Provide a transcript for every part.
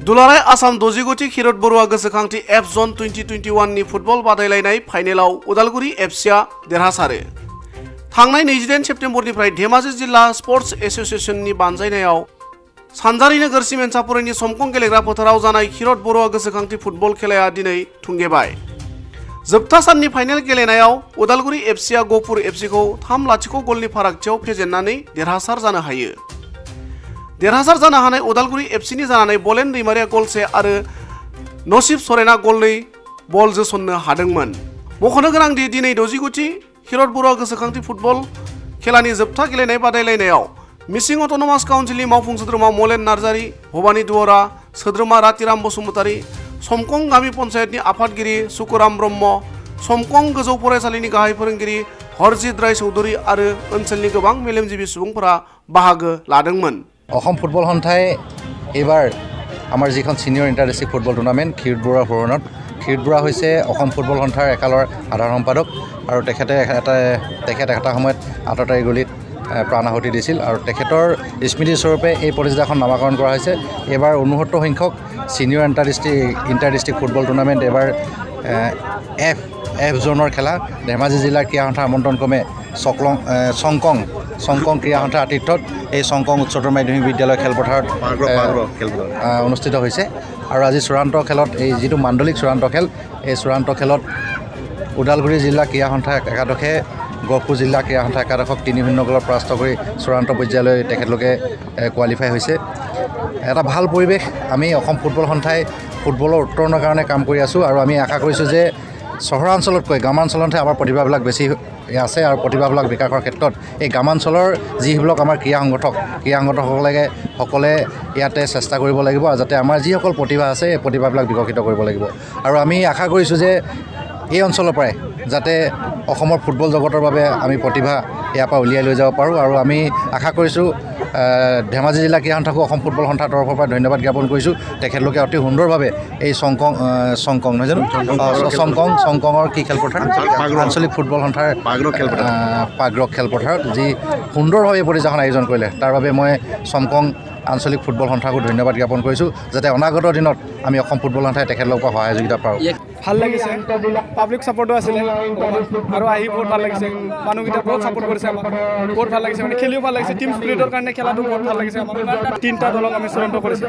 दुलाराय आसाम दजिगुथि खिरत बरुवा गोसोखांथि एफ जन 2021 नि फुटबल बादायलायनाय फाइनेलाव उदालगुरि एफसिआ देरहासारो। थांनाय 28 सेप्तेम्बरनिफ्राय धेमाजि जिल्ला स्पर्ट्स एसोसिएशननि बानजायनायाव सानजारि नोगोर सिमेन्सापुरिनि समखं गेलेग्रा फोथाराव जानाय खिरत बरुवा गोसोखांथि फुटबल खेलाया दिनै थुंगेबाय। जोबथा साननि फाइनेल गेलेनायाव उदालगुरि एफसिआ गहपुर एफसिखौ 3-0 गलनि फारागथियाव फेजेननानै देरहासार जानो हायो। देरहासार जानो हानाय उदालगुरि एफसिनि जानानै बलेन दैमारिया गलसे आरो नसिब सरेना गलनै बल जोसननो हादोंमोन। मख'नो गोनांदि दिनै 69थि खिरत बरुवा गोसोखांथि फुटबल खेलानि जोबथा गेलेनाय बादायलायनायाव मिसिं अट'नमास काउन्सिलनि मावफुं सोद्रोमा मलेन नार्जारि, भबानि दुवरा, सोद्रोमा रातिराम बसुमतारि, समखं गामि पन्चायतनि आफादगिरि सुकुराम ब्रह्म, समखं गोजौ फरायसालिनि गाहाय फोरोंगिरि हरजित राय चौधुरी आरो ओनसोलनि गोबां मेलेमजिबि सुबुंफोरा बाहागो लादोंमन। অসম ফুটবল সন্থাই এইবাৰ আমাৰ যিখন senior inter district football tournament Khirod Barua ভৱনত, ক্ষীৰোদ বৰুৱা হৈছে অসম ফুটবল সন্থাৰ একালৰ সাধাৰণ সম্পাদক আৰু তেখেতে এটা সময়ত আততায়ী গলিত প্ৰাণ আহুতি দিছিল আৰু তেখেতৰ স্মৃতিস্বৰূপে এই প্ৰতিযোগিতাখন নামাকৰণ কৰা হৈছে। এইবাৰ 69 সংখ্যক senior inter district football tournament এইবাৰ এফ জোনৰ খেলা ধেমাজি জিলাৰ ক্ৰীড়া সন্থাৰ আমন্ত্ৰণ ক্ৰমে চংকং ক্ৰীড়া সন্থাৰ আতিথ্যত এই চংকং উচ্চতৰ মাধ্যমিক বিদ্যালয় খেলপথাৰত অনুষ্ঠিত হৈছে। আৰু আজি চূড়ান্ত খেলত এই যিটো মাণ্ডলিক চূড়ান্ত খেল, এই চূড়ান্ত খেলত ওদালগুৰি জিলা ক্ৰীড়া সন্থা একাদশে গহপুৰ জিলা ক্ৰীড়া সন্থা একাদশক 3-0 গলত পৰাস্ত কৰি চূড়ান্ত পৰ্যায়লৈ তেখেতলোকে কোৱালিফাই হৈছে। এটা ভাল পৰিৱেশ। আমি অসম ফুটবল সন্থাই ফুটবলৰ উত্তৰণৰ কাৰণে কাম কৰি আছোঁ আৰু আমি আশা কৰিছোঁ যে চহৰাঞ্চলতকৈ গ্ৰামাঞ্চলতহে আমাৰ প্ৰতিভাবিলাক বেছি আছে আৰু প্ৰতিভাবিলাক বিকাশৰ ক্ষেত্ৰত এই গ্ৰামাঞ্চলৰ যিবিলাক আমাৰ ক্ৰীড়া সংগঠকসকলে ইয়াতে চেষ্টা কৰিব লাগিব আৰু যাতে আমাৰ যিসকল প্ৰতিভা আছে এই প্ৰতিভাবিলাক বিকশিত কৰিব লাগিব। আৰু আমি আশা কৰিছোঁ যে এই অঞ্চলৰ পৰাই যাতে অসমৰ ফুটবল জগতৰ বাবে আমি প্ৰতিভা ইয়াৰ পৰা উলিয়াই লৈ যাব পাৰোঁ। আৰু আমি আশা কৰিছোঁ ধেমাজি জিলা ক্ৰীড়া সন্থাকো অসম ফুটবল সন্থাৰ তৰফৰ পৰা ধন্যবাদ জ্ঞাপন কৰিছোঁ। তেখেতলোকে অতি সুন্দৰভাৱে এই চংকং নহয় জানো চংকঙৰ কি খেলপথাৰ আঞ্চলিক ফুটবল সন্থাৰ পাগৰক খেলপথাৰত যি সুন্দৰভাৱে প্ৰতিযোগিতাখন আয়োজন কৰিলে তাৰ বাবে মই চংকং আঞ্চলিক ফুটবল সন্থাকো ধন্যবাদ জ্ঞাপন কৰিছোঁ, যাতে অনাগত দিনত আমি অসম ফুটবল সন্থাই তেখেতলোকৰ পৰা সহায় সহযোগিতা পাৰোঁ। ভাল লাগিছে, পাব্লিক ছাপোৰ্টো আছিলে আৰু আহি বহুত ভাল লাগিছে। মানুহকেইটা বহুত ছাপোৰ্ট কৰিছে আমাক, বহুত ভাল লাগিছে। মানে খেলিও ভাল লাগিছে, টিম স্পিৰিটৰ কাৰণে খেলাটো বহুত ভাল লাগিছে। আমাৰ 3টা দলক আমি চূড়ান্ত কৰিছোঁ।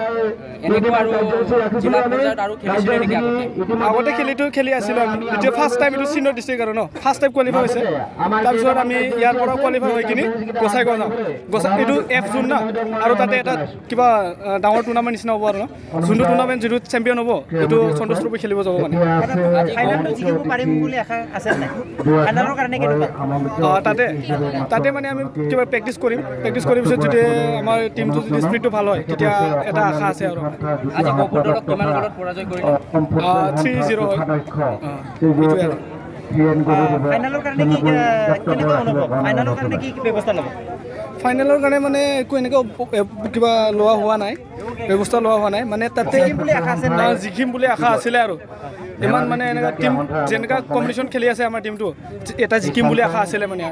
আগতে খেলি আছিলোঁ আমি, এতিয়া ফাৰ্ষ্ট টাইম এইটো চিনিয়ৰ ডিষ্ট্ৰিক্ট আৰু ফাৰ্ষ্ট টাইম কোৱালিফাই হৈছে। তাৰপিছত আমি ইয়াৰ পৰা কোৱালিফাই হৈ কিনি গোসাইগাঁও যাওঁ। এইটো এফ জোন না, আৰু তাতে এটা কিবা ডাঙৰ টুৰ্ণামেণ্ট নিচিনা হ'ব আৰু যোনটো টুৰ্ণামেণ্ট যিটো চেম্পিয়ন হ'ব এইটো সন্তোষ ট্ৰফী খেলিব যাব। মানে তাতে মানে আমি কিবা প্ৰেক্টিচ কৰিম পিছত যদি আমাৰ টিমটো যদি স্পিৰিটটো ভাল হয় তেতিয়া এটা আশা আছে। আৰু 3-0 হয়। ফাইনেলৰ কাৰণে মানে একো এনেকৈ কিবা লোৱা হোৱা নাই, ব্যৱস্থা লোৱা হোৱা নাই। মানে তাতে জিকিম বুলি আশা আছিলে আৰু ইমান মানে এনেকুৱা টিম যেনেকুৱা কম্পিটিশ্যন খেলি আছে আমাৰ টিমটো, এটা জিকিম বুলি আশা আছিলে। মানে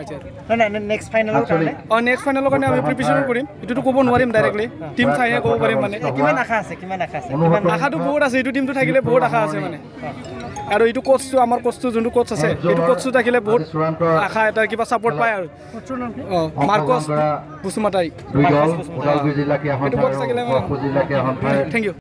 নেক্সট ফাইনেলৰ কাৰণে আমি প্ৰিপেৰেশ্যন কৰিম। এইটোতো ক'ব নোৱাৰিম ডাইৰেক্টলি, টিম চাইহে ক'ব পাৰিম। মানে কিমান আশা আছে? আশাটো বহুত আছে, এইটো টিমটো থাকিলে বহুত আশা আছে মানে। আৰু এইটো কোচটো আমাৰ কোচটো যোনটো কোচ আছে এইটো কোচটো থাকিলে বহুত আশা এটা কিবা ছাপোৰ্ট পায়। আৰু মাৰ্কছ বসুমতাৰী এইটো কোচ থাকিলে থেংক ইউ।